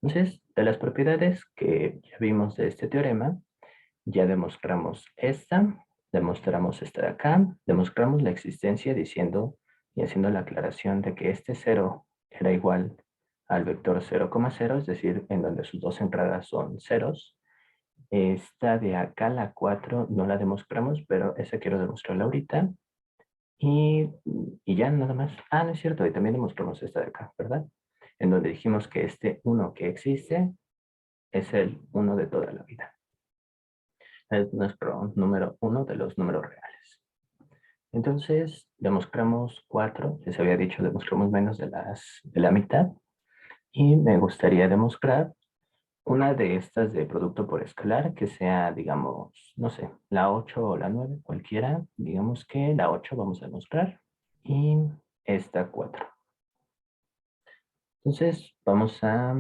Entonces, de las propiedades que ya vimos de este teorema, ya demostramos esta, demostramos esta de acá, demostramos la existencia diciendo y haciendo la aclaración de que este cero era igual al vector 0,0, es decir, en donde sus dos entradas son ceros. Esta de acá, la 4, no la demostramos, pero esa quiero demostrarla ahorita. Y ya nada más. Ah, no es cierto, y también demostramos esta de acá, ¿verdad? En donde dijimos que este uno que existe es el uno de toda la vida. Es nuestro número uno de los números reales. Entonces, demostramos 4, les había dicho, demostramos menos de la mitad. Y me gustaría demostrar una de estas de producto por escalar que sea, digamos, no sé, la 8 o la 9, cualquiera. Digamos que la 8 vamos a demostrar y esta 4. Entonces, vamos a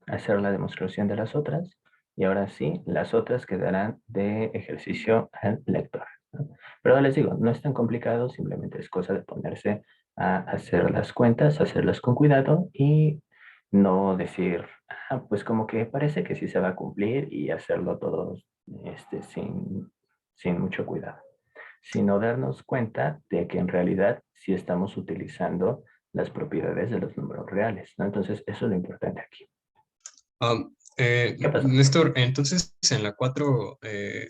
hacer la demostración de las otras. Y ahora sí, las otras quedarán de ejercicio al lector, ¿no? Pero les digo, no es tan complicado, simplemente es cosa de ponerse a hacer las cuentas, hacerlas con cuidado y no decir, ah, pues como que parece que sí se va a cumplir y hacerlo todo sin mucho cuidado, sino darnos cuenta de que en realidad sí estamos utilizando las propiedades de los números reales, ¿no? Entonces, eso es lo importante aquí. ¿Qué pasó? Néstor, entonces en la 4 eh,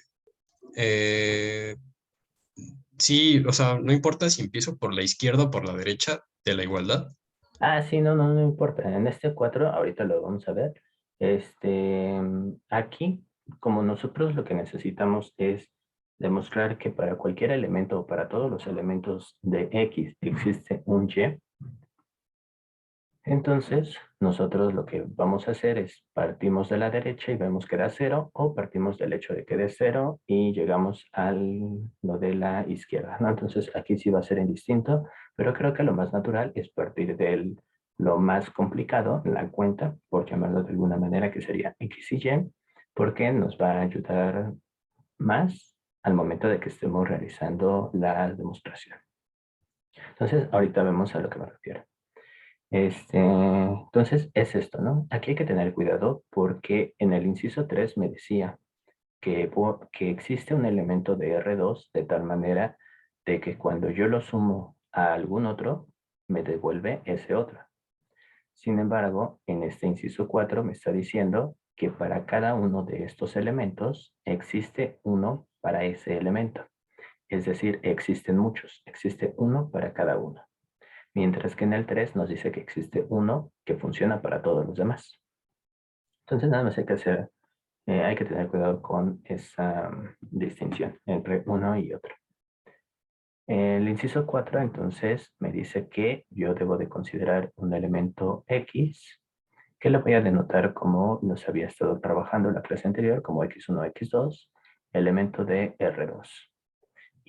sí, o sea, no importa si empiezo por la izquierda o por la derecha de la igualdad. Ah, sí, no importa. En este 4 ahorita lo vamos a ver. Aquí, como nosotros lo que necesitamos es demostrar que para cualquier elemento o para todos los elementos de X existe un Y. Entonces, nosotros lo que vamos a hacer es partimos de la derecha y vemos que da cero, o partimos del hecho de que dé cero y llegamos a lo de la izquierda, ¿no? Entonces, aquí sí va a ser indistinto, pero creo que lo más natural es partir de lo más complicado, la cuenta, por llamarlo de alguna manera, que sería X y Y, porque nos va a ayudar más al momento de que estemos realizando la demostración. Entonces, ahorita vemos a lo que me refiero. Entonces es esto, ¿no? Aquí hay que tener cuidado porque en el inciso 3 me decía que existe un elemento de R2 de tal manera de que cuando yo lo sumo a algún otro, me devuelve ese otro. Sin embargo, en este inciso 4 me está diciendo que para cada uno de estos elementos existe uno para ese elemento. Es decir, existen muchos, existe uno para cada uno. Mientras que en el 3 nos dice que existe uno que funciona para todos los demás. Entonces nada más hay que hacer, hay que tener cuidado con esa distinción entre uno y otro. El inciso 4 entonces me dice que yo debo de considerar un elemento X, que lo voy a denotar como nos había estado trabajando en la clase anterior, como X1, X2, elemento de R2.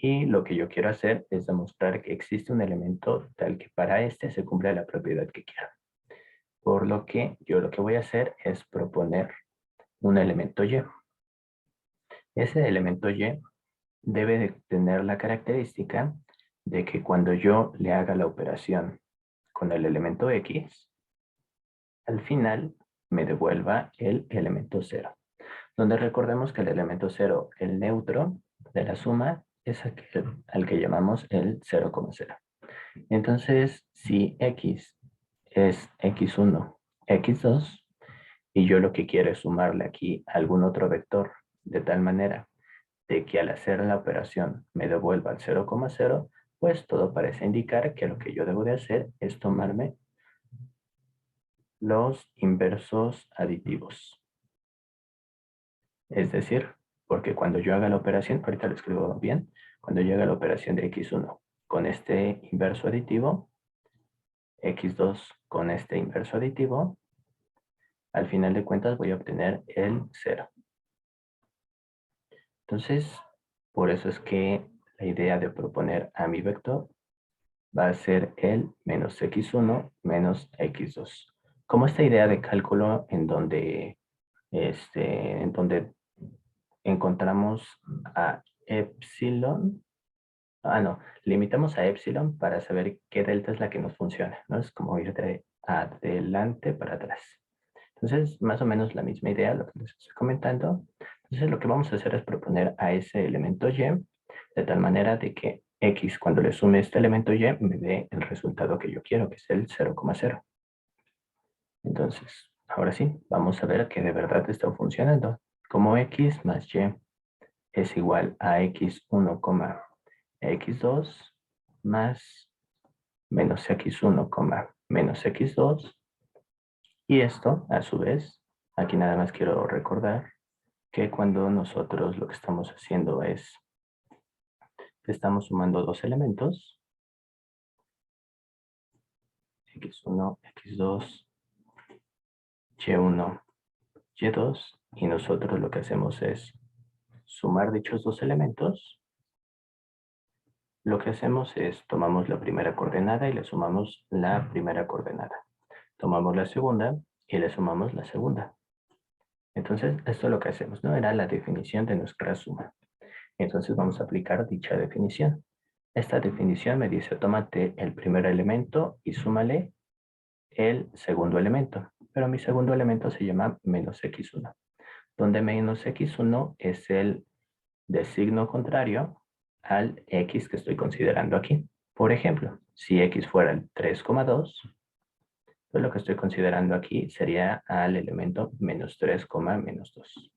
Y lo que yo quiero hacer es demostrar que existe un elemento tal que para este se cumple la propiedad que quiero. Por lo que yo lo que voy a hacer es proponer un elemento Y. Ese elemento Y debe de tener la característica de que cuando yo le haga la operación con el elemento X, al final me devuelva el elemento 0. Donde recordemos que el elemento 0, el neutro de la suma, es aquel al que llamamos el 0,0. Entonces, si X es X1, X2, y yo lo que quiero es sumarle aquí algún otro vector de tal manera de que al hacer la operación me devuelva el 0,0, pues todo parece indicar que lo que yo debo de hacer es tomarme los inversos aditivos. Es decir, porque cuando yo haga la operación, ahorita lo escribo bien, cuando yo haga la operación de x1 con este inverso aditivo, x2 con este inverso aditivo, al final de cuentas voy a obtener el 0. Entonces, por eso es que la idea de proponer a mi vector va a ser el menos x1 menos x2. Como esta idea de cálculo en donde encontramos a epsilon, no, limitamos a epsilon para saber qué delta es la que nos funciona, ¿no? Es como ir de adelante para atrás. Entonces, más o menos la misma idea, lo que les estoy comentando. Entonces, lo que vamos a hacer es proponer a ese elemento y, de tal manera de que x, cuando le sume este elemento y, me dé el resultado que yo quiero, que es el 0,0. Entonces, ahora sí, vamos a ver que de verdad está funcionando. Como x más y es igual a x1, x2 más menos x1, menos x2. Y esto, a su vez, aquí nada más quiero recordar que cuando nosotros lo que estamos haciendo es, estamos sumando dos elementos, x1, x2, y1, y2, y nosotros lo que hacemos es sumar dichos dos elementos. Lo que hacemos es tomamos la primera coordenada y le sumamos la primera coordenada. Tomamos la segunda y le sumamos la segunda. Entonces, esto es lo que hacemos, ¿no? Era la definición de nuestra suma. Entonces vamos a aplicar dicha definición. Esta definición me dice, tómate el primer elemento y súmale el segundo elemento. Pero mi segundo elemento se llama menos x1, donde menos x1 es el de signo contrario al x que estoy considerando aquí. Por ejemplo, si x fuera el 3,2, pues lo que estoy considerando aquí sería al elemento menos 3, menos 2.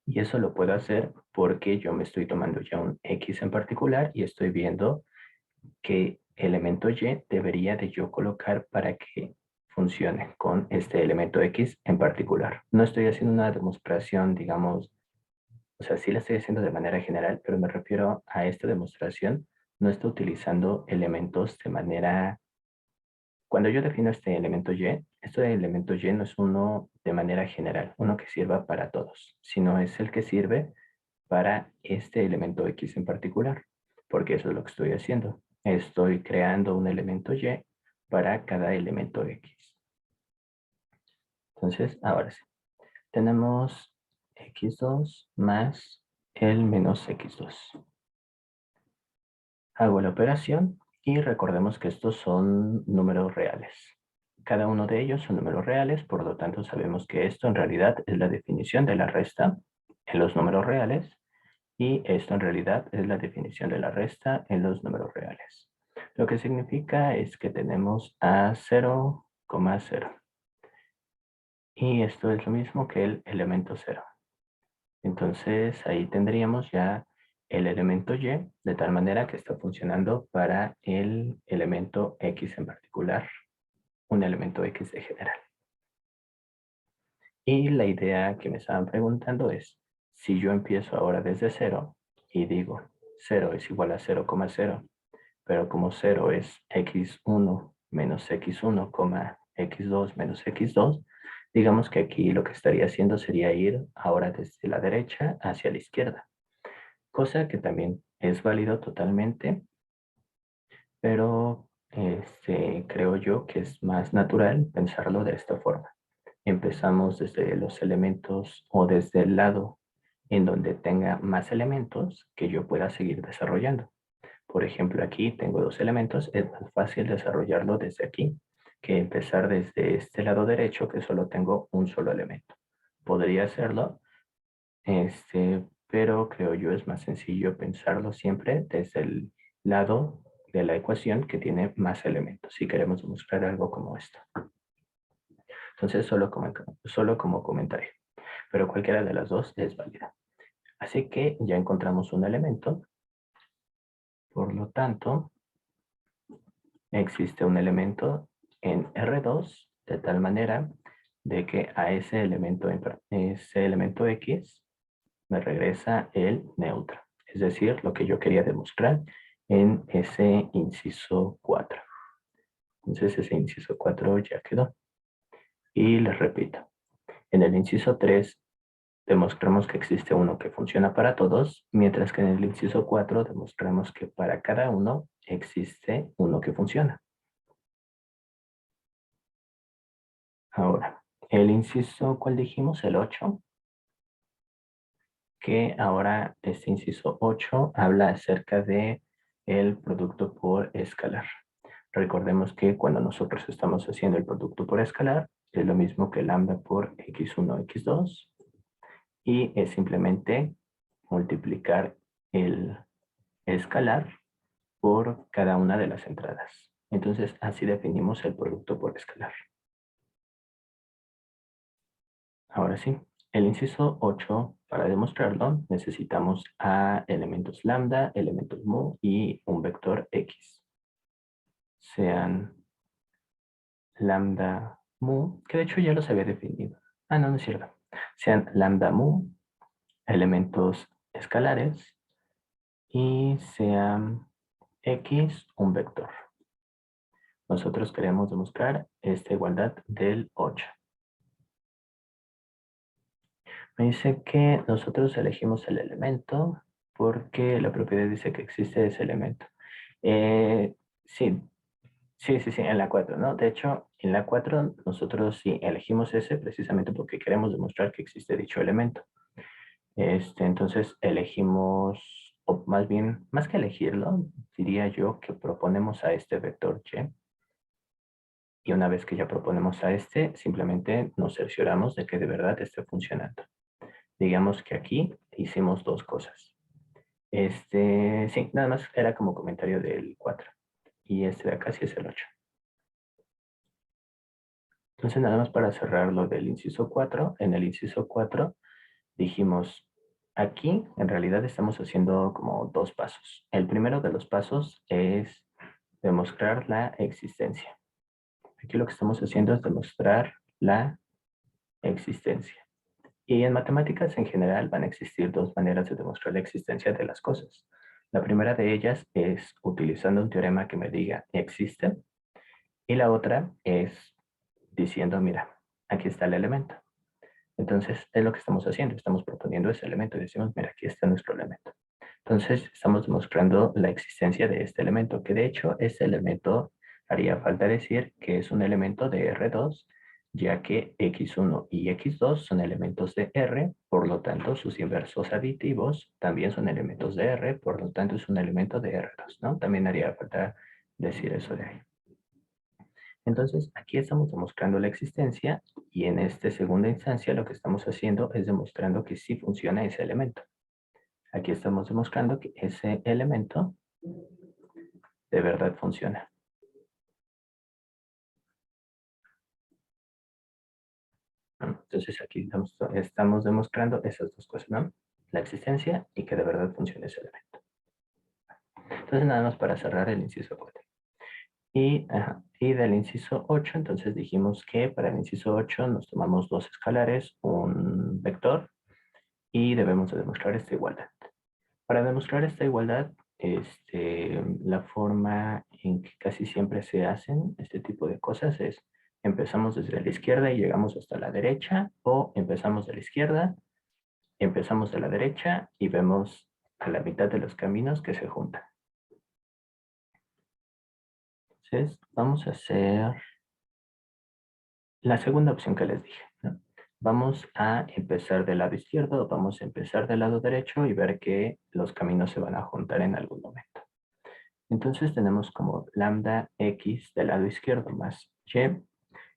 Y eso lo puedo hacer porque yo me estoy tomando ya un x en particular y estoy viendo qué elemento y debería de yo colocar para que funcione con este elemento x en particular. No estoy haciendo una demostración, digamos, o sea, sí la estoy haciendo de manera general, pero me refiero a esta demostración. No estoy utilizando elementos de manera. Cuando yo defino este elemento y, este elemento y no es uno de manera general, uno que sirva para todos, sino es el que sirve para este elemento x en particular, porque eso es lo que estoy haciendo. Estoy creando un elemento y para cada elemento x. Entonces, ahora sí. Tenemos x2 más el menos x2. Hago la operación y recordemos que estos son números reales. Cada uno de ellos son números reales, por lo tanto sabemos que esto en realidad es la definición de la resta en los números reales y esto en realidad es la definición de la resta en los números reales. Lo que significa es que tenemos a 0,0 y esto es lo mismo que el elemento 0. Entonces ahí tendríamos ya el elemento y de tal manera que está funcionando para el elemento x en particular, un elemento x de general. Y la idea que me estaban preguntando es, si yo empiezo ahora desde 0 y digo 0 es igual a 0,0, pero como 0 es x1 menos x1, x2 menos x2, digamos que aquí lo que estaría haciendo sería ir ahora desde la derecha hacia la izquierda. Cosa que también es válido totalmente, pero creo yo que es más natural pensarlo de esta forma. Empezamos desde los elementos o desde el lado en donde tenga más elementos que yo pueda seguir desarrollando. Por ejemplo, aquí tengo dos elementos, es más fácil desarrollarlo desde aquí que empezar desde este lado derecho que solo tengo un solo elemento. Podría hacerlo, pero creo yo es más sencillo pensarlo siempre desde el lado de la ecuación que tiene más elementos, si queremos mostrar algo como esto. Entonces, solo como comentario, pero cualquiera de las dos es válida. Así que ya encontramos un elemento, por lo tanto, existe un elemento en R2 de tal manera de que a ese elemento X me regresa el neutro. Es decir, lo que yo quería demostrar en ese inciso 4. Entonces ese inciso 4 ya quedó. Y les repito, en el inciso 3 demostramos que existe uno que funciona para todos, mientras que en el inciso 4 demostramos que para cada uno existe uno que funciona. Ahora, el inciso, ¿cuál dijimos? El 8, que ahora este inciso 8 habla acerca de el producto por escalar. Recordemos que cuando nosotros estamos haciendo el producto por escalar, es lo mismo que lambda por x1, x2, y es simplemente multiplicar el escalar por cada una de las entradas. Entonces, así definimos el producto por escalar. Ahora sí, el inciso 8, para demostrarlo, necesitamos a elementos lambda, elementos mu y un vector x. Sean lambda mu, que de hecho ya los había definido. Ah, no, no es cierto. Sean lambda mu, elementos escalares, y sean x un vector. Nosotros queremos demostrar esta igualdad del 8. Me dice que nosotros elegimos el elemento porque la propiedad dice que existe ese elemento. Sí, en la 4, ¿no? De hecho, en la 4 nosotros sí elegimos ese precisamente porque queremos demostrar que existe dicho elemento. Entonces elegimos, o más bien, más que elegirlo, diría yo que proponemos a este vector y. Y una vez que ya proponemos a este, simplemente nos cercioramos de que de verdad esté funcionando. Digamos que aquí hicimos dos cosas. Sí, nada más era como comentario del 4. Y este de acá sí es el 8. Entonces nada más para cerrar lo del inciso 4. En el inciso 4 dijimos, aquí en realidad estamos haciendo como dos pasos. El primero de los pasos es demostrar la existencia. Aquí lo que estamos haciendo es demostrar la existencia. Y en matemáticas en general van a existir dos maneras de demostrar la existencia de las cosas. La primera de ellas es utilizando un teorema que me diga existe, y la otra es diciendo, mira, aquí está el elemento. Entonces es lo que estamos haciendo, estamos proponiendo ese elemento y decimos, mira, aquí está nuestro elemento. Entonces estamos demostrando la existencia de este elemento, que de hecho este elemento haría falta decir que es un elemento de R2, ya que X1 y X2 son elementos de R, por lo tanto sus inversos aditivos también son elementos de R, por lo tanto es un elemento de R2, ¿no? También haría falta decir eso de ahí. Entonces aquí estamos demostrando la existencia y en esta segunda instancia lo que estamos haciendo es demostrando que sí funciona ese elemento. Aquí estamos demostrando que ese elemento de verdad funciona. Entonces aquí estamos demostrando esas dos cosas, ¿no? La existencia y que de verdad funciona ese elemento. Entonces nada más para cerrar el inciso 4. Y del inciso 8, entonces dijimos que para el inciso 8 nos tomamos dos escalares, un vector, y debemos de demostrar esta igualdad. Para demostrar esta igualdad, la forma en que casi siempre se hacen este tipo de cosas es empezamos desde la izquierda y llegamos hasta la derecha, o empezamos de la izquierda, empezamos de la derecha y vemos a la mitad de los caminos que se juntan. Entonces, vamos a hacer la segunda opción que les dije, ¿no? Vamos a empezar del lado izquierdo, vamos a empezar del lado derecho y ver que los caminos se van a juntar en algún momento. Entonces tenemos como lambda x del lado izquierdo más y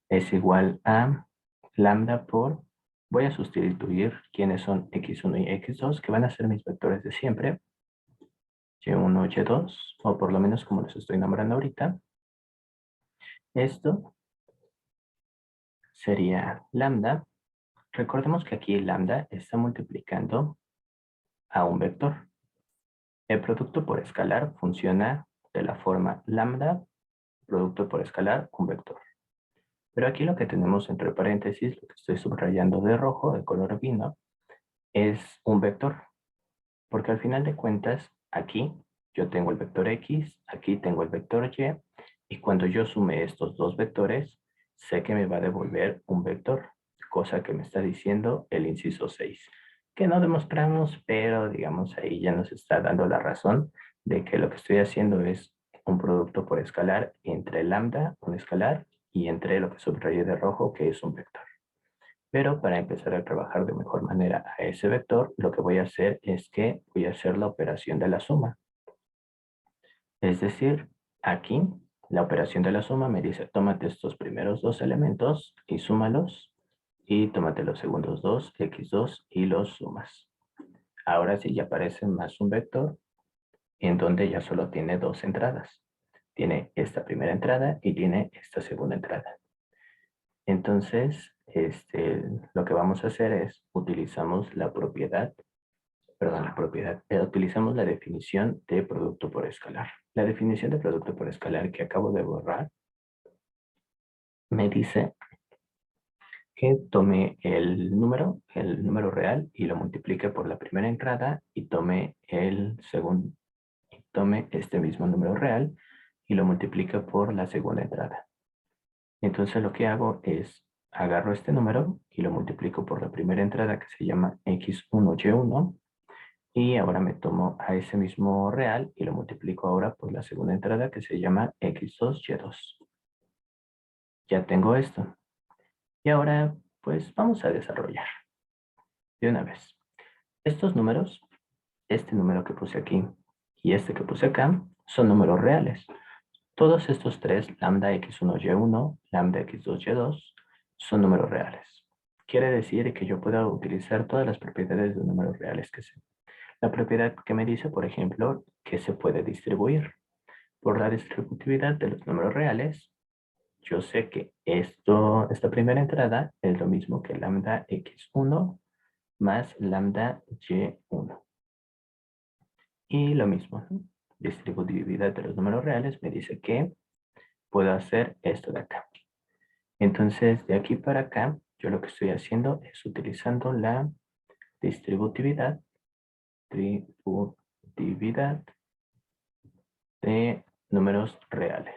es igual a lambda por, voy a sustituir quiénes son x1 y x2, que van a ser mis vectores de siempre, y1, y2, o por lo menos como los estoy nombrando ahorita. Esto sería lambda. Recordemos que aquí lambda está multiplicando a un vector. El producto por escalar funciona de la forma lambda, producto por escalar, un vector. Pero aquí lo que tenemos entre paréntesis, lo que estoy subrayando de rojo, de color vino, es un vector. Porque al final de cuentas, aquí yo tengo el vector X, aquí tengo el vector y cuando yo sume estos dos vectores, sé que me va a devolver un vector, cosa que me está diciendo el inciso 6, que no demostramos, pero digamos ahí ya nos está dando la razón de que lo que estoy haciendo es un producto por escalar entre lambda, un escalar, y entre lo que subrayé de rojo, que es un vector. Pero para empezar a trabajar de mejor manera a ese vector, lo que voy a hacer es que voy a hacer la operación de la suma. Es decir, aquí La operación de la suma me dice, tómate estos primeros dos elementos y súmalos. Y tómate los segundos dos, x2, y los sumas. Ahora sí ya aparece más un vector en donde ya solo tiene dos entradas. Tiene esta primera entrada y tiene esta segunda entrada. Entonces, lo que vamos a hacer es, utilizamos la propiedad, utilizamos la definición de producto por escalar. La definición de producto por escalar que acabo de borrar me dice que tome el número real y lo multiplique por la primera entrada y tome tome este mismo número real y lo multiplique por la segunda entrada. Entonces lo que hago es agarro este número y lo multiplico por la primera entrada que se llama x1y1 y ahora me tomo a ese mismo real y lo multiplico ahora por la segunda entrada que se llama x2y2. Ya tengo esto. Y ahora pues vamos a desarrollar de una vez. Estos números, este número que puse aquí y este que puse acá, son números reales. Todos estos tres, lambda x1y1, lambda x2y2, son números reales. Quiere decir que yo puedo utilizar todas las propiedades de números reales que sé. La propiedad que me dice, por ejemplo, que se puede distribuir. Por la distributividad de los números reales, yo sé que esta primera entrada es lo mismo que lambda x1 más lambda y1. Y lo mismo, ¿no? Distributividad de los números reales me dice que puedo hacer esto de acá. Entonces, de aquí para acá, yo lo que estoy haciendo es utilizando la distributividad de números reales.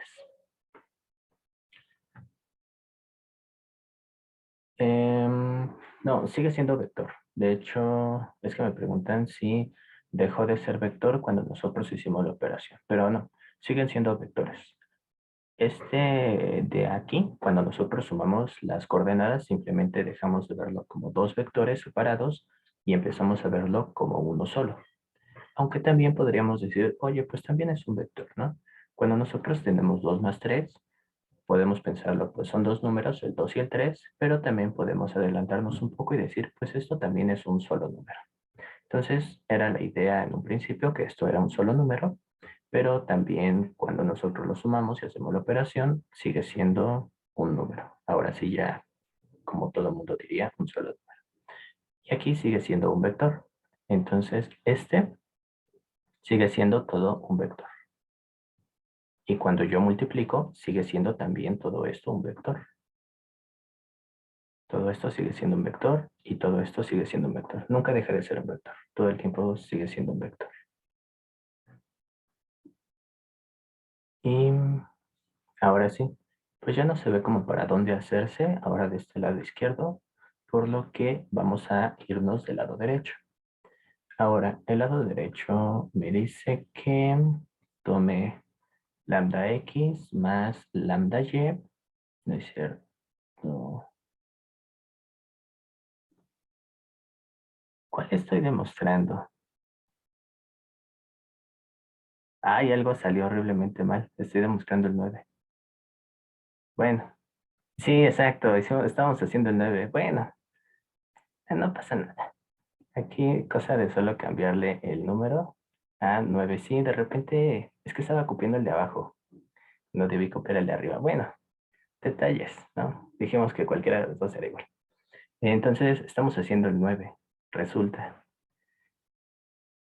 No, sigue siendo vector. De hecho, es que me preguntan si dejó de ser vector cuando nosotros hicimos la operación. Pero no, siguen siendo vectores. Este de aquí, cuando nosotros sumamos las coordenadas, simplemente dejamos de verlo como dos vectores separados y empezamos a verlo como uno solo. Aunque también podríamos decir, oye, pues también es un vector, ¿no? Cuando nosotros tenemos 2 más 3, podemos pensarlo, pues son dos números, el 2 y el 3, pero también podemos adelantarnos un poco y decir, pues esto también es un solo número. Entonces, era la idea en un principio que esto era un solo número, pero también cuando nosotros lo sumamos y hacemos la operación, sigue siendo un número. Ahora sí ya, como todo el mundo diría, un solo número. Y aquí sigue siendo un vector. Entonces, este sigue siendo todo un vector. Y cuando yo multiplico, sigue siendo también todo esto un vector. Todo esto sigue siendo un vector y todo esto sigue siendo un vector. Nunca deja de ser un vector. Todo el tiempo sigue siendo un vector. Y ahora sí, pues ya no se ve como para dónde hacerse ahora de este lado izquierdo, por lo que vamos a irnos del lado derecho. Ahora, el lado derecho me dice que tome lambda x más lambda y, ¿no es cierto? ¿Cuál estoy demostrando? Ay, algo salió horriblemente mal. Estoy demostrando el 9. Bueno, sí, exacto. Estábamos haciendo el 9. Bueno, no pasa nada. Aquí, cosa de solo cambiarle el número a 9. Sí, de repente es que estaba copiando el de abajo. No debí copiar el de arriba. Bueno, detalles, ¿no? Dijimos que cualquiera de los dos era igual. Entonces, estamos haciendo el 9. Resulta.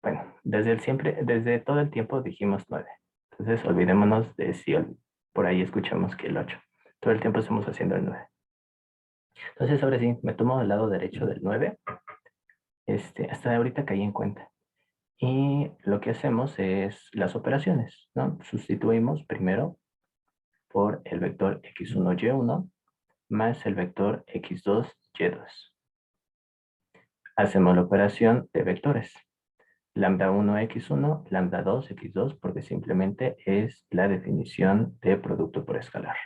Bueno, desde todo el tiempo dijimos 9. Entonces, olvidémonos de si por ahí escuchamos que el 8. Todo el tiempo estamos haciendo el 9. Entonces, ahora sí, me tomo el lado derecho del 9. Hasta ahorita caí en cuenta. Y lo que hacemos es las operaciones, ¿no? Sustituimos primero por el vector x1, y1 más el vector x2, y2. Hacemos la operación de vectores. Lambda 1, x1, lambda 2, x2, porque simplemente es la definición de producto por escalar.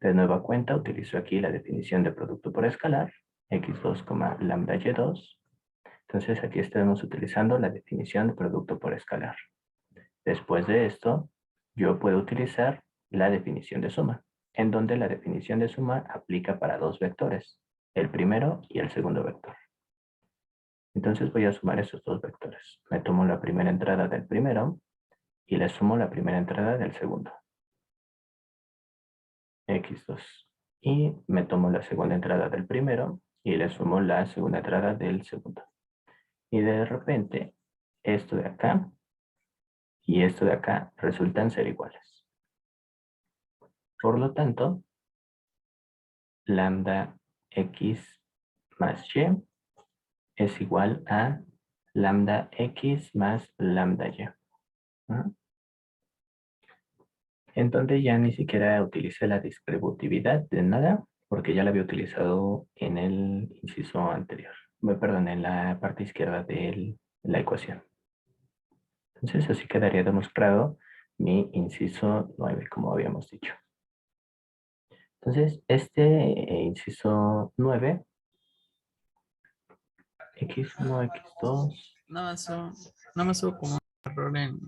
De nueva cuenta, utilizo aquí la definición de producto por escalar, x2, lambda y2. Entonces aquí estamos utilizando la definición de producto por escalar. Después de esto, yo puedo utilizar la definición de suma, en donde la definición de suma aplica para dos vectores, el primero y el segundo vector. Entonces voy a sumar esos dos vectores. Me tomo la primera entrada del primero y le sumo la primera entrada del segundo. X2. Y me tomo la segunda entrada del primero y le sumo la segunda entrada del segundo. Y de repente, esto de acá y esto de acá resultan ser iguales. Por lo tanto, lambda x más y es igual a lambda x más lambda y. ¿No? Entonces ya ni siquiera utilicé la distributividad de nada, porque ya la había utilizado en el inciso anterior. Perdón, en la parte izquierda de la ecuación. Entonces así quedaría demostrado mi inciso 9, como habíamos dicho. Entonces, este inciso 9, x1, x2. No me subo como un error en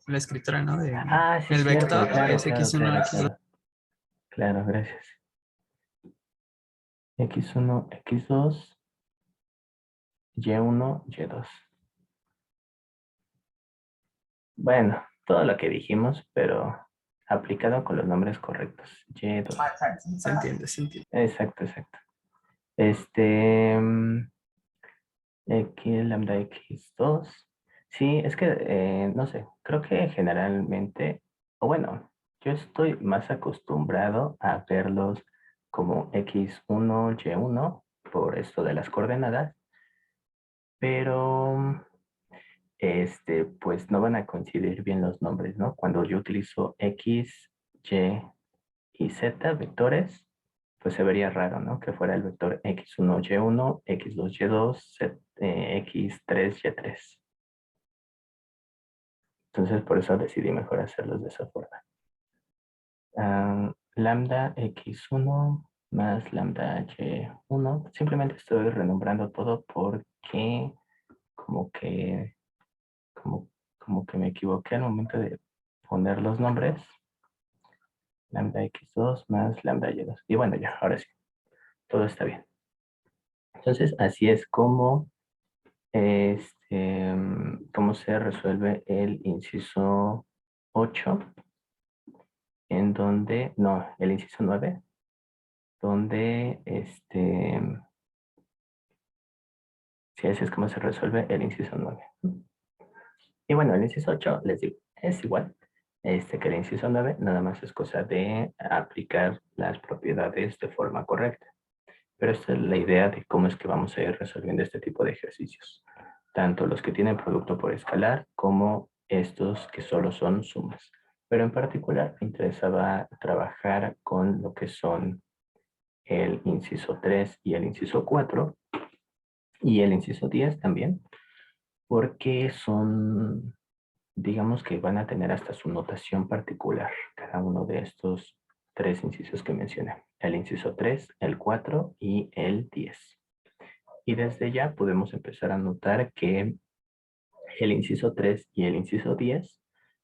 la escritura, ¿no? Ah, sí, El cierto, vector claro, es claro, x1, claro, x2. claro. Claro, gracias. x1, x2, y1, y2. Bueno, todo lo que dijimos, pero aplicado con los nombres correctos. Y2. Se entiende, se entiende. Exacto, exacto. Este, x, lambda x2. Sí, es que, no sé, creo que generalmente, o bueno, yo estoy más acostumbrado a verlos como x1, y1, por esto de las coordenadas, pero pues no van a coincidir bien los nombres, ¿no? Cuando yo utilizo x, y y z vectores, pues se vería raro, ¿no? Que fuera el vector x1, y1, x2, y2, x3, y3. Entonces, por eso decidí mejor hacerlos de esa forma. Lambda x1 más lambda y1. Simplemente estoy renombrando todo porque como que, como que me equivoqué al momento de poner los nombres. Lambda x2 más lambda y2. Y bueno, ya, ahora sí, todo está bien. Entonces, así es como, cómo se resuelve el inciso 8, en donde, no, el inciso 9, donde, sí, así es como se resuelve el inciso 9. Y bueno, el inciso 8, les digo, es igual que el inciso 9, nada más es cosa de aplicar las propiedades de forma correcta. Pero esta es la idea de cómo es que vamos a ir resolviendo este tipo de ejercicios. Tanto los que tienen producto por escalar como estos que solo son sumas. Pero en particular me interesaba trabajar con lo que son el inciso 3 y el inciso 4 y el inciso 10 también, porque son, digamos que van a tener hasta su notación particular, cada uno de estos tres incisos que mencioné. El inciso 3, el 4 y el 10. Y desde ya podemos empezar a notar que el inciso 3 y el inciso 10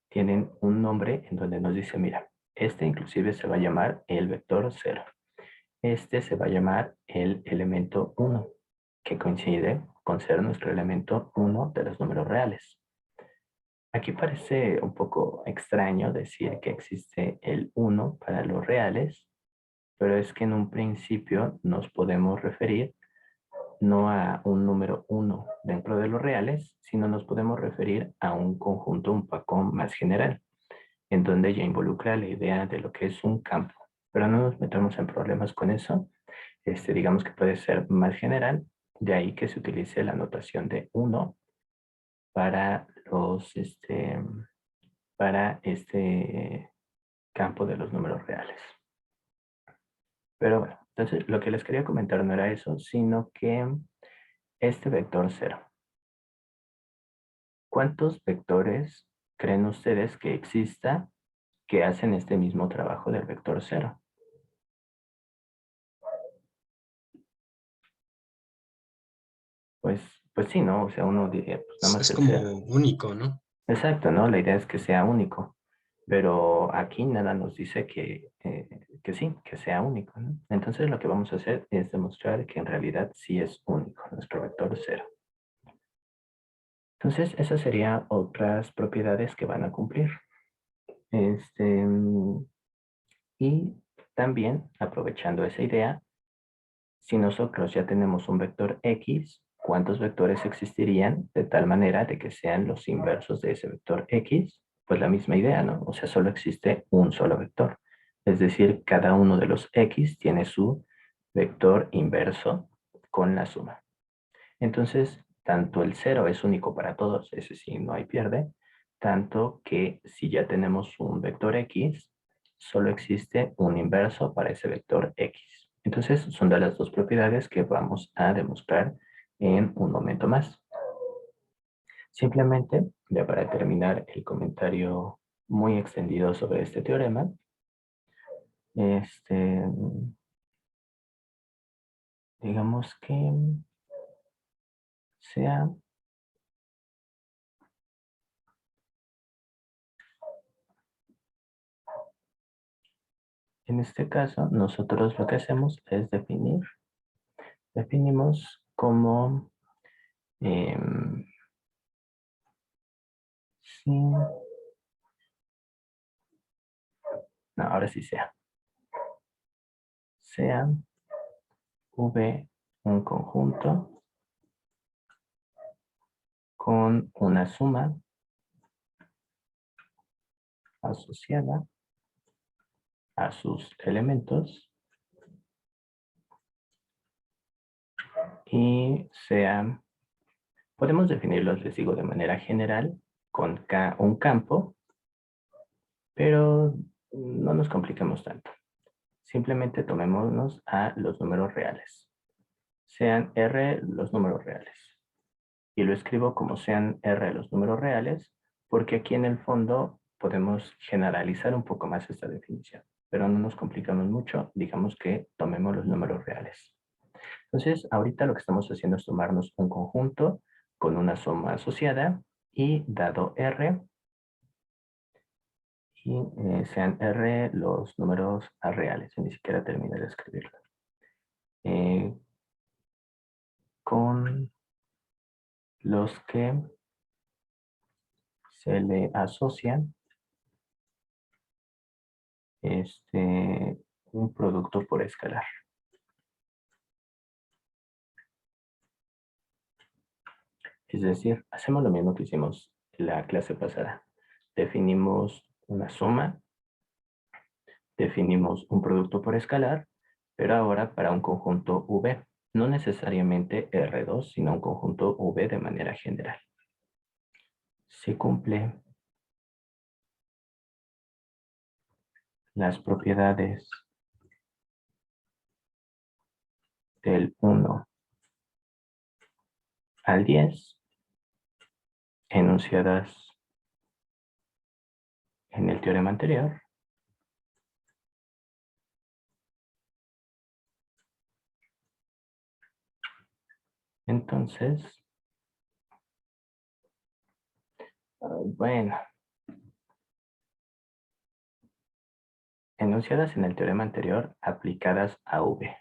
tienen un nombre en donde nos dice, mira, este inclusive se va a llamar el vector 0. Este se va a llamar el elemento 1, que coincide con ser nuestro elemento 1 de los números reales. Aquí parece un poco extraño decir que existe el 1 para los reales, pero es que en un principio nos podemos referir no a un número 1 dentro de los reales, sino nos podemos referir a un conjunto un poco más general, en donde ya involucra la idea de lo que es un campo. Pero no nos metemos en problemas con eso. Digamos que puede ser más general, de ahí que se utilice la notación de 1 para para este campo de los números reales. Pero bueno, entonces lo que les quería comentar no era eso, sino que este vector 0. ¿Cuántos vectores creen ustedes que exista que hacen este mismo trabajo del vector 0? Pues, pues sí, ¿no? O sea, uno diría, pues nada más Es el como 0. único, ¿no? Exacto, ¿no? La idea es que sea único. Pero aquí nada nos dice que sí, que sea único, ¿no? Entonces lo que vamos a hacer es demostrar que en realidad sí es único, nuestro vector 0. Entonces esas serían otras propiedades que van a cumplir. Y también, aprovechando esa idea, si nosotros ya tenemos un vector X, ¿cuántos vectores existirían de tal manera de que sean los inversos de ese vector X? Pues la misma idea, ¿no? O sea, solo existe un solo vector. Es decir, cada uno de los X tiene su vector inverso con la suma. Entonces, tanto el 0 es único para todos, ese sí no hay pierde, tanto que si ya tenemos un vector X, solo existe un inverso para ese vector X. Entonces, son de las dos propiedades que vamos a demostrar en un momento más. Simplemente, ya para terminar el comentario muy extendido sobre este teorema, digamos que sea en este caso, nosotros lo que hacemos es definimos como sí, no, ahora sí sea V un conjunto con una suma asociada a sus elementos y sea, podemos definirlos, les digo, de manera general con un campo, pero no nos compliquemos tanto. Simplemente tomémonos a los números reales. Sean R los números reales. Y lo escribo como sean R los números reales, porque aquí en el fondo podemos generalizar un poco más esta definición, pero no nos complicamos mucho, digamos que tomemos los números reales. Entonces, ahorita lo que estamos haciendo es tomarnos un conjunto con una suma asociada y dado R, y sean R los números reales, ni siquiera terminé de escribirlo. Con los que se le asocian un producto por escalar. Es decir, hacemos lo mismo que hicimos en la clase pasada. Definimos una suma, definimos un producto por escalar, pero ahora para un conjunto V. No necesariamente R2, sino un conjunto V de manera general. Si cumple las propiedades del 1 al 10, enunciadas en el teorema anterior, entonces, bueno, enunciadas en el teorema anterior aplicadas a V.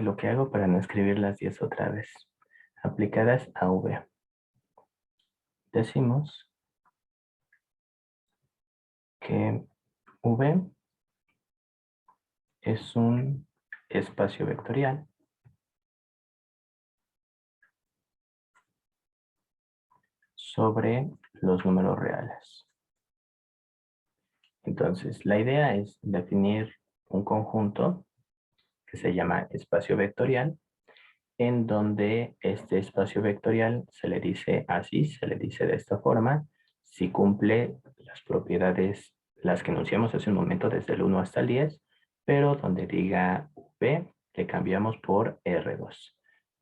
Lo que hago para no escribir las 10 otra vez. Aplicadas a V. Decimos que V es un espacio vectorial sobre los números reales. Entonces, la idea es definir un conjunto que se llama espacio vectorial, en donde este espacio vectorial se le dice así, se le dice de esta forma, si cumple las propiedades, las que enunciamos hace un momento desde el 1 hasta el 10, pero donde diga V le cambiamos por R2.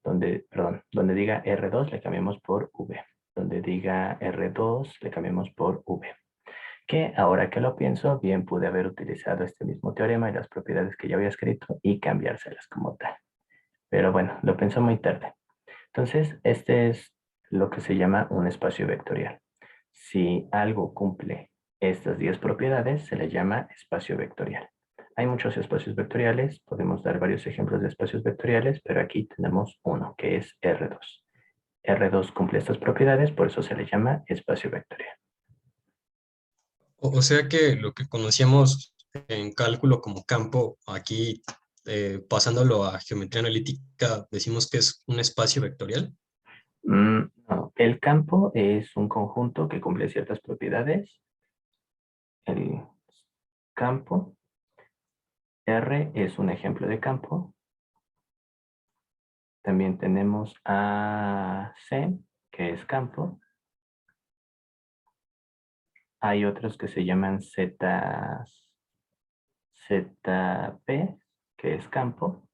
Donde diga R2 le cambiamos por V. Donde diga R2 le cambiamos por V. Que ahora que lo pienso, bien pude haber utilizado este mismo teorema y las propiedades que ya había escrito y cambiárselas como tal. Pero bueno, lo pensé muy tarde. Entonces, este es lo que se llama un espacio vectorial. Si algo cumple estas 10 propiedades, se le llama espacio vectorial. Hay muchos espacios vectoriales, podemos dar varios ejemplos de espacios vectoriales, pero aquí tenemos uno, que es R2. R2 cumple estas propiedades, por eso se le llama espacio vectorial. O sea que lo que conocíamos en cálculo como campo, aquí pasándolo a geometría analítica, decimos que es un espacio vectorial. No, el campo es un conjunto que cumple ciertas propiedades. El campo R es un ejemplo de campo. También tenemos a C, que es campo. Hay otros que se llaman ZP, que es campo.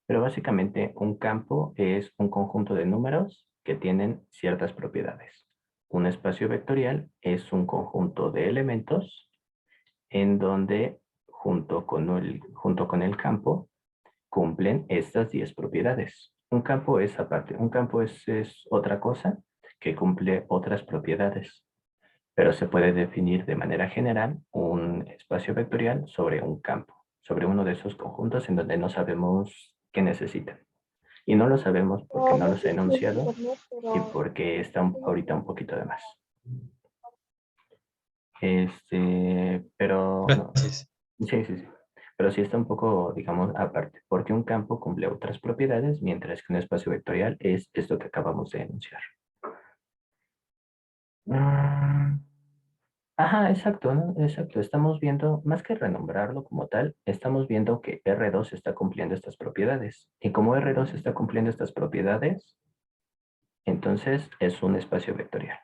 Pero básicamente un campo es un conjunto de números que tienen ciertas propiedades. Un espacio vectorial es un conjunto de elementos en donde junto con el campo cumplen estas 10 propiedades. Un campo es aparte, un campo es otra cosa que cumple otras propiedades, pero se puede definir de manera general un espacio vectorial sobre un campo, sobre uno de esos conjuntos en donde no sabemos qué necesitan. Y no lo sabemos porque no los he enunciado y porque está ahorita un poquito de más. Pero no, Gracias. sí, sí, sí. Pero sí está un poco, digamos, aparte, porque un campo cumple otras propiedades, mientras que un espacio vectorial es esto que acabamos de enunciar. Ajá, exacto, ¿no? Exacto. Estamos viendo, más que renombrarlo como tal, estamos viendo que R2 está cumpliendo estas propiedades. Y como R2 está cumpliendo estas propiedades, entonces es un espacio vectorial.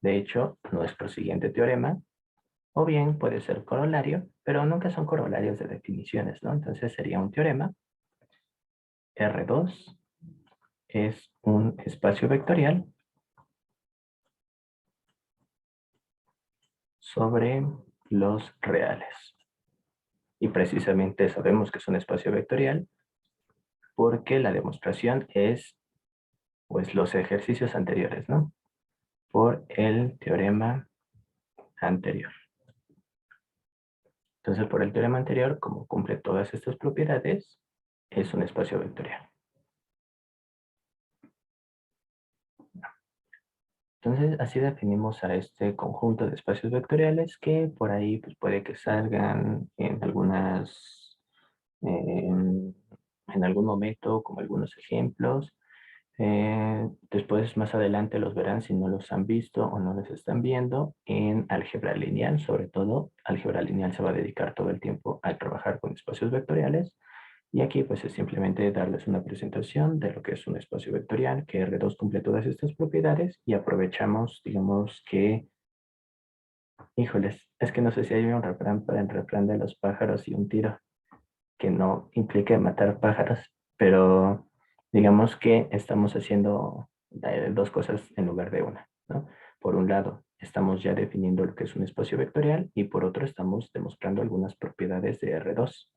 De hecho, nuestro siguiente teorema, o bien puede ser corolario, pero nunca son corolarios de definiciones, ¿no? Entonces sería un teorema. R2 es un espacio vectorial sobre los reales. Y precisamente sabemos que es un espacio vectorial porque la demostración es, pues, los ejercicios anteriores, ¿no? Por el teorema anterior. Entonces, por el teorema anterior, como cumple todas estas propiedades, es un espacio vectorial. Entonces, así definimos a este conjunto de espacios vectoriales que por ahí pues, puede que salgan en en algún momento como algunos ejemplos. Después, más adelante, los verán si no los han visto o no los están viendo en álgebra lineal. Sobre todo, álgebra lineal se va a dedicar todo el tiempo a trabajar con espacios vectoriales. Y aquí pues es simplemente darles una presentación de lo que es un espacio vectorial, que R2 cumple todas estas propiedades y aprovechamos, digamos que, híjoles, es que no sé si hay un refrán para el refrán de los pájaros y un tiro, que no implique matar pájaros, pero digamos que estamos haciendo dos cosas en lugar de una, ¿no? Por un lado, estamos ya definiendo lo que es un espacio vectorial y por otro estamos demostrando algunas propiedades de R2.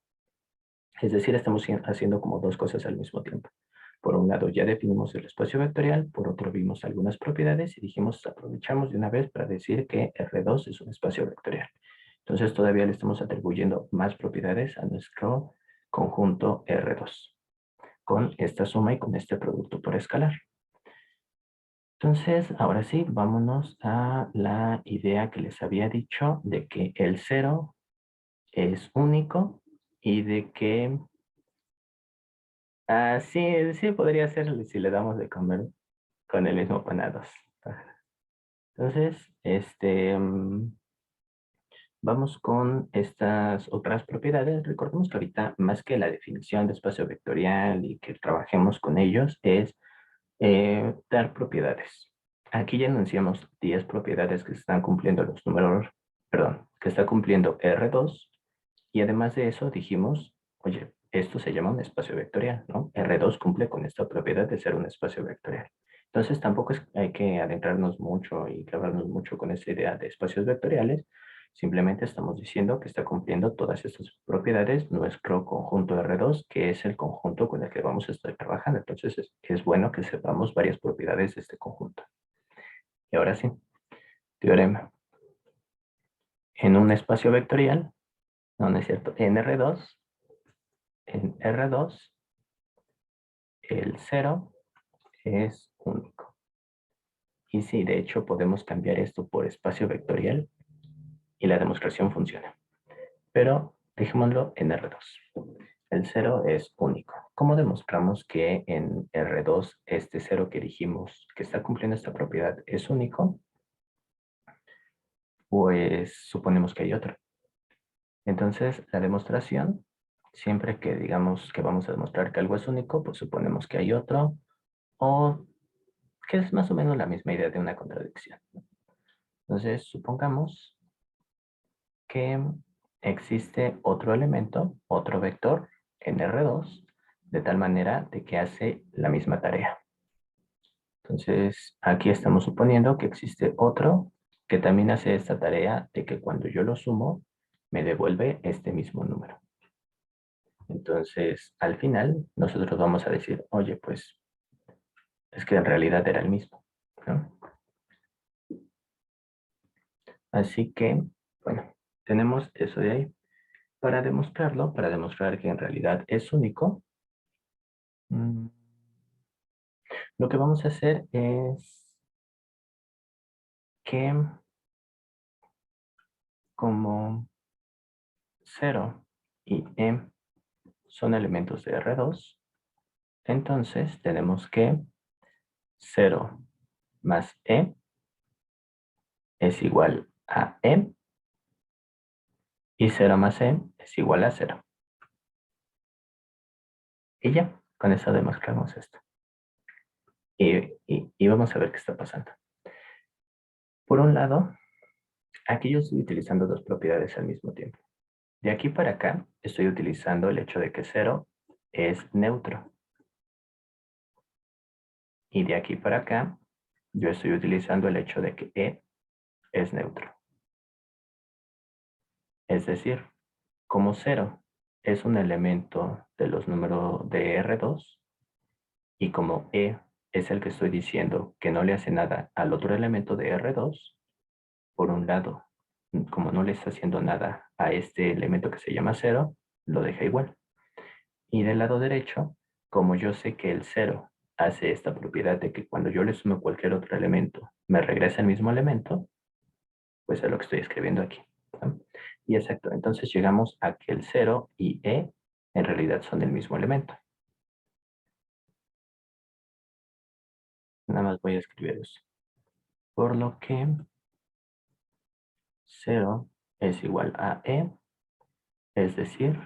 Es decir, estamos haciendo como dos cosas al mismo tiempo. Por un lado, ya definimos el espacio vectorial, por otro vimos algunas propiedades y dijimos, aprovechamos de una vez para decir que R2 es un espacio vectorial. Entonces, todavía le estamos atribuyendo más propiedades a nuestro conjunto R2 con esta suma y con este producto por escalar. Entonces, ahora sí, vámonos a la idea que les había dicho de que el 0 es único y de que sí, sí podría ser si le damos de comer con el mismo pan a dos. Entonces, vamos con estas otras propiedades. Recordemos que ahorita, más que la definición de espacio vectorial y que trabajemos con ellos, es dar propiedades. Aquí ya enunciamos 10 propiedades que están cumpliendo los números, perdón, que está cumpliendo R2. Y además de eso dijimos, oye, esto se llama un espacio vectorial, ¿no? R2 cumple con esta propiedad de ser un espacio vectorial. Entonces tampoco hay que adentrarnos mucho y clavarnos mucho con esta idea de espacios vectoriales, Simplemente estamos diciendo que está cumpliendo todas estas propiedades nuestro conjunto R2, que es el conjunto con el que vamos a estar trabajando. Entonces es bueno que sepamos varias propiedades de este conjunto. Y ahora sí, teorema. En un espacio vectorial, no es cierto, en R2, el 0 es único. Y sí, de hecho podemos cambiar esto por espacio vectorial y la demostración funciona. Pero dejémoslo en R2. El 0 es único. ¿Cómo demostramos que en R2 este 0 que dijimos que está cumpliendo esta propiedad es único? Pues suponemos que hay otro. Entonces, la demostración, siempre que digamos que vamos a demostrar que algo es único, pues suponemos que hay otro, o que es más o menos la misma idea de una contradicción. Entonces, supongamos que existe otro elemento, otro vector en R2, de tal manera de que hace la misma tarea. Entonces, aquí estamos suponiendo que existe otro que también hace esta tarea de que cuando yo lo sumo, me devuelve este mismo número. Entonces, al final, nosotros vamos a decir, oye, pues, es que en realidad era el mismo, ¿no? Así que, bueno, tenemos eso de ahí. Para demostrarlo, para demostrar que en realidad es único, lo que vamos a hacer es que como 0 y e son elementos de R2, entonces tenemos que 0 más e es igual a e y 0 más e es igual a 0. Y ya, con eso demostramos esto. Y vamos a ver qué está pasando. Por un lado, aquí yo estoy utilizando dos propiedades al mismo tiempo. De aquí para acá, estoy utilizando el hecho de que 0 es neutro. Y de aquí para acá, yo estoy utilizando el hecho de que e es neutro. Es decir, como 0 es un elemento de los números de R2, y como e es el que estoy diciendo que no le hace nada al otro elemento de R2, por un lado, como no le está haciendo nada a este elemento que se llama 0, lo deja igual. Y del lado derecho, como yo sé que el 0 hace esta propiedad de que cuando yo le sumo cualquier otro elemento, me regresa el mismo elemento, pues es lo que estoy escribiendo aquí, ¿no? Y exacto, entonces llegamos a que el 0 y e en realidad son el mismo elemento. Nada más voy a escribir eso. Por lo que 0 es igual a e, es decir,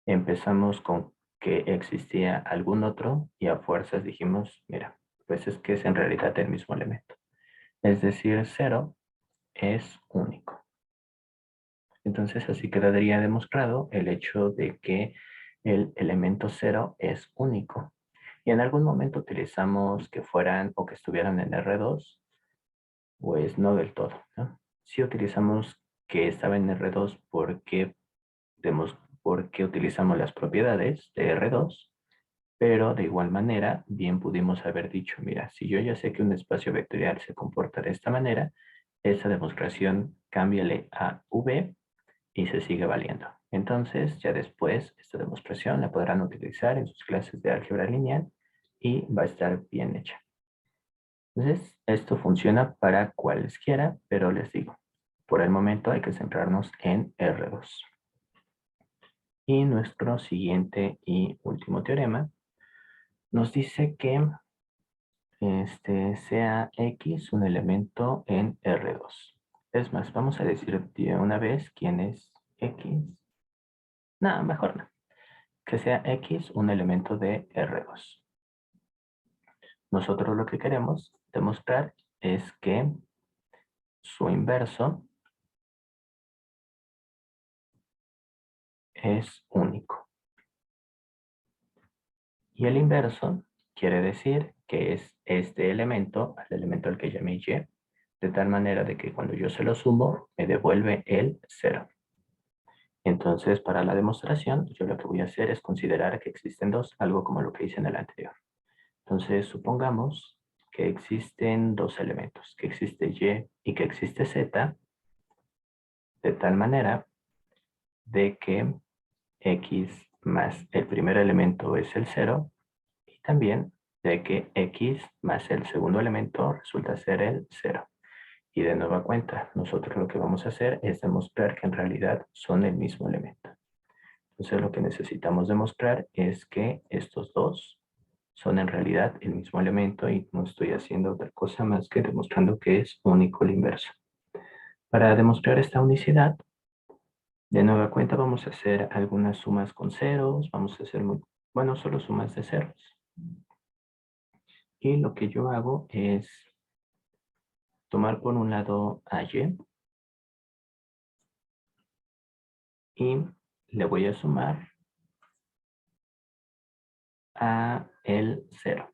empezamos con que existía algún otro y a fuerzas dijimos, mira, pues es que es en realidad el mismo elemento. Es decir, 0 es único. Entonces así quedaría demostrado el hecho de que el elemento 0 es único. Y en algún momento utilizamos que fueran o que estuvieran en R2, pues no del todo, ¿no? Sí utilizamos que estaba en R2 porque utilizamos las propiedades de R2, pero de igual manera, bien pudimos haber dicho, mira, si yo ya sé que un espacio vectorial se comporta de esta manera, esa demostración cámbiale a V y se sigue valiendo. Entonces, ya después, esta demostración la podrán utilizar en sus clases de álgebra lineal y va a estar bien hecha. Entonces, esto funciona para cualesquiera, pero les digo, por el momento hay que centrarnos en R2. Y nuestro siguiente y último teorema nos dice que sea X un elemento en R2. Es más, vamos a decir de una vez quién es X. No, mejor no. Que sea X un elemento de R2. Nosotros lo que queremos demostrar es que su inverso es único. Y el inverso quiere decir que es este elemento, el elemento al que llamé Y, de tal manera de que cuando yo se lo sumo, me devuelve el 0. Entonces, para la demostración, yo lo que voy a hacer es considerar que existen dos, algo como lo que hice en el anterior. Entonces, supongamos que existen dos elementos, que existe Y y que existe Z, de tal manera de que X más el primer elemento es el 0 y también de que X más el segundo elemento resulta ser el 0. Y de nueva cuenta, nosotros lo que vamos a hacer es demostrar que en realidad son el mismo elemento. Entonces lo que necesitamos demostrar es que estos dos son en realidad el mismo elemento y no estoy haciendo otra cosa más que demostrando que es único el inverso. Para demostrar esta unicidad, de nueva cuenta vamos a hacer algunas sumas con ceros, vamos a hacer, bueno, solo sumas de ceros. Y lo que yo hago es tomar por un lado a y le voy a sumar a el 0.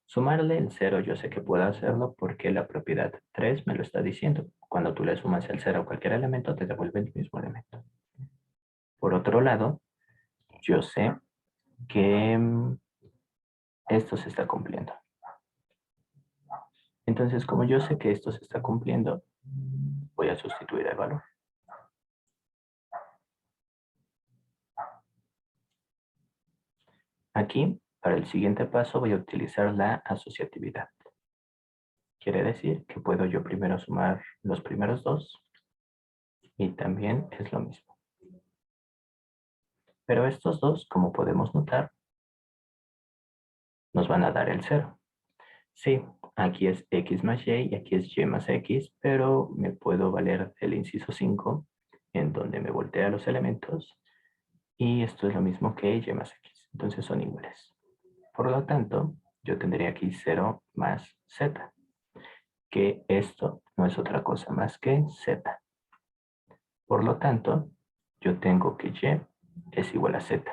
Sumarle el 0 yo sé que puedo hacerlo porque la propiedad 3 me lo está diciendo. Cuando tú le sumas el 0 a cualquier elemento, te devuelve el mismo elemento. Por otro lado, yo sé que esto se está cumpliendo. Entonces, como yo sé que esto se está cumpliendo, voy a sustituir el valor. Aquí, para el siguiente paso, voy a utilizar la asociatividad. Quiere decir que puedo yo primero sumar los primeros dos y también es lo mismo. Pero estos dos, como podemos notar, nos van a dar el 0. Sí, aquí es x más y aquí es y más x, pero me puedo valer del inciso 5, en donde me voltea los elementos, y esto es lo mismo que y más x. Entonces son iguales. Por lo tanto, yo tendría aquí 0 más z, que esto no es otra cosa más que z. Por lo tanto, yo tengo que y es igual a z.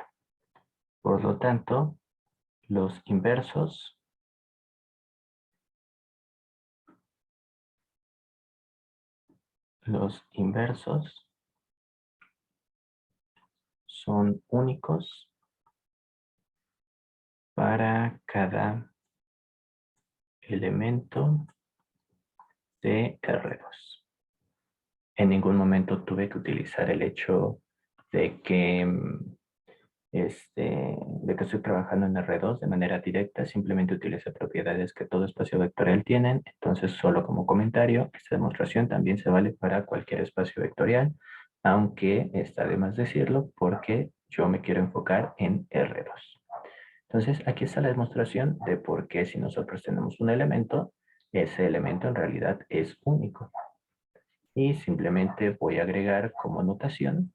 Por lo tanto, los inversos son únicos para cada elemento de R2. En ningún momento tuve que utilizar el hecho de que, de que estoy trabajando en R2 de manera directa, simplemente utilicé propiedades que todo espacio vectorial tienen. Entonces, solo como comentario, esta demostración también se vale para cualquier espacio vectorial, aunque está de más decirlo porque yo me quiero enfocar en R2. Entonces, aquí está la demostración de por qué si nosotros tenemos un elemento, ese elemento en realidad es único. Y simplemente voy a agregar como notación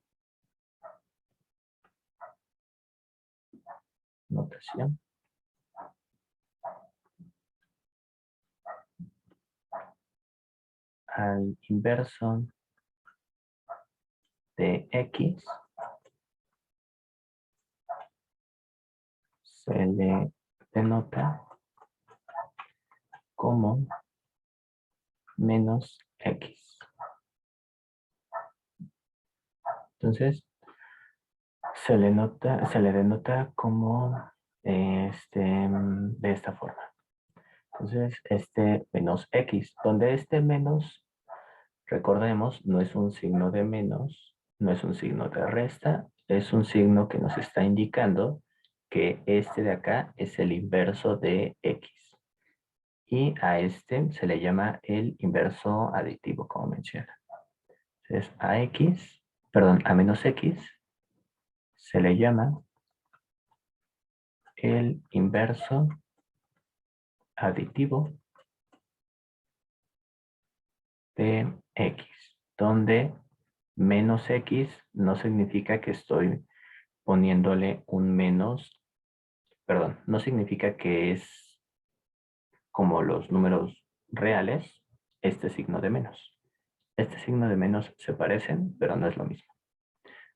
al inverso de x se le denota como menos x. Entonces, se le denota como de esta forma. Entonces, este menos x, donde este menos, recordemos, no es un signo de menos, no es un signo de resta, es un signo que nos está indicando que este de acá es el inverso de x. Y a este se le llama el inverso aditivo, como menciona. Entonces, a menos x se le llama el inverso aditivo de x, donde menos x no significa que estoy poniéndole un menos, perdón, no significa que es como los números reales, este signo de menos. Este signo de menos se parecen, pero no es lo mismo.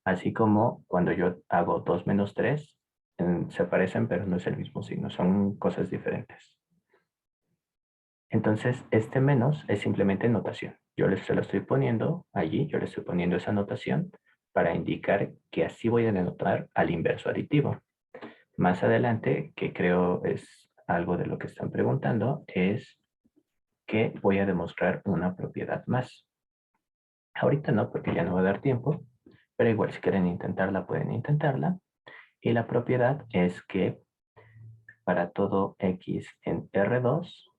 Así como cuando yo hago 2 menos 3, se parecen, pero no es el mismo signo, son cosas diferentes. Entonces, este menos es simplemente notación. Se lo estoy poniendo allí, yo le estoy poniendo esa notación para indicar que así voy a denotar al inverso aditivo. Más adelante, que creo es algo de lo que están preguntando, es que voy a demostrar una propiedad más. Ahorita no, porque ya no va a dar tiempo, pero igual si quieren intentarla, pueden intentarla. Y la propiedad es que para todo x en R2,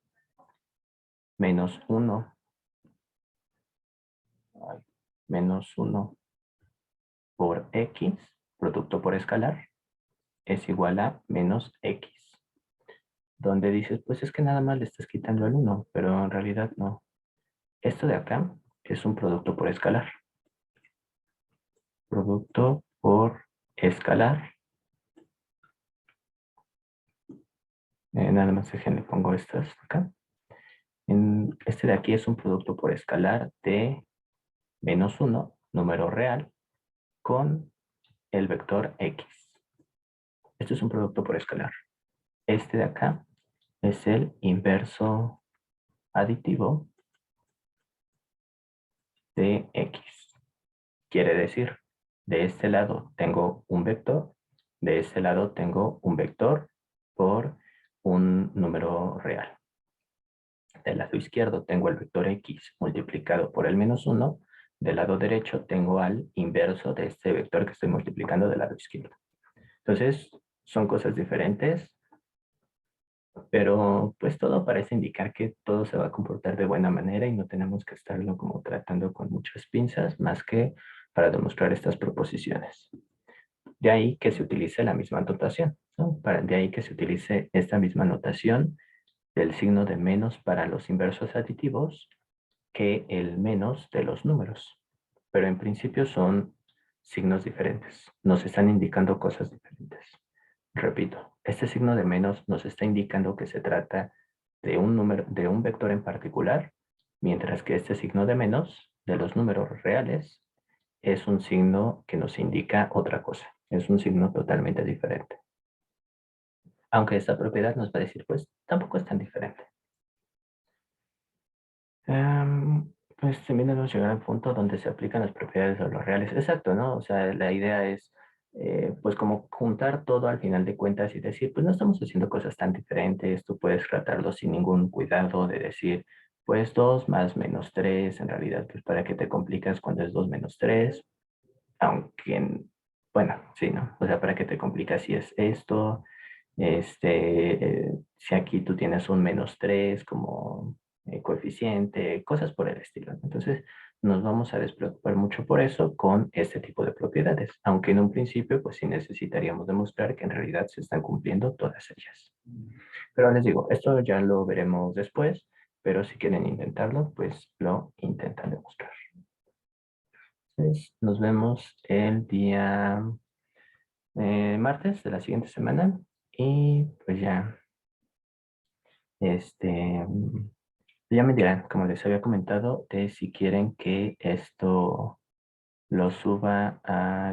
menos 1, menos 1 por x, producto por escalar, es igual a menos x. Donde dices, pues es que nada más le estás quitando el 1, pero en realidad no. Esto de acá es un producto por escalar. Producto por escalar. Nada más déjenle pongo estas acá. Este de aquí es un producto por escalar de menos 1, número real, con el vector x. Esto es un producto por escalar. Este de acá es el inverso aditivo de x. Quiere decir, de este lado tengo un vector, de este lado tengo un vector por un número real. Del lado izquierdo tengo el vector x multiplicado por el menos 1. Del lado derecho tengo al inverso de este vector que estoy multiplicando del lado izquierdo. Entonces, son cosas diferentes, pero pues todo parece indicar que todo se va a comportar de buena manera y no tenemos que estarlo como tratando con muchas pinzas, más que para demostrar estas proposiciones. De ahí que se utilice la misma notación, ¿no? De ahí que se utilice esta misma notación del signo de menos para los inversos aditivos que el menos de los números. Pero en principio son signos diferentes. Nos están indicando cosas diferentes. Repito, este signo de menos nos está indicando que se trata de un número, de un vector en particular, mientras que este signo de menos de los números reales es un signo que nos indica otra cosa. Es un signo totalmente diferente. Aunque esta propiedad nos va a decir, pues tampoco es tan diferente. Pues también debemos llegar al punto donde se aplican las propiedades de los reales. Exacto, ¿no? O sea, la idea es, pues como juntar todo al final de cuentas y decir, pues no estamos haciendo cosas tan diferentes, tú puedes tratarlo sin ningún cuidado de decir, pues 2 más menos 3, en realidad, pues para qué te complicas cuando es 2 menos 3, aunque, bueno, sí, ¿no? O sea, para qué te complicas si es esto, si aquí tú tienes un menos 3 como coeficiente, cosas por el estilo. Entonces, nos vamos a despreocupar mucho por eso con este tipo de propiedades, aunque en un principio, pues sí necesitaríamos demostrar que en realidad se están cumpliendo todas ellas. Pero les digo, esto ya lo veremos después, pero si quieren intentarlo, pues lo intentan demostrar. Entonces, nos vemos el día martes de la siguiente semana y pues ya, ya me dirán, como les había comentado, de si quieren que esto lo suba a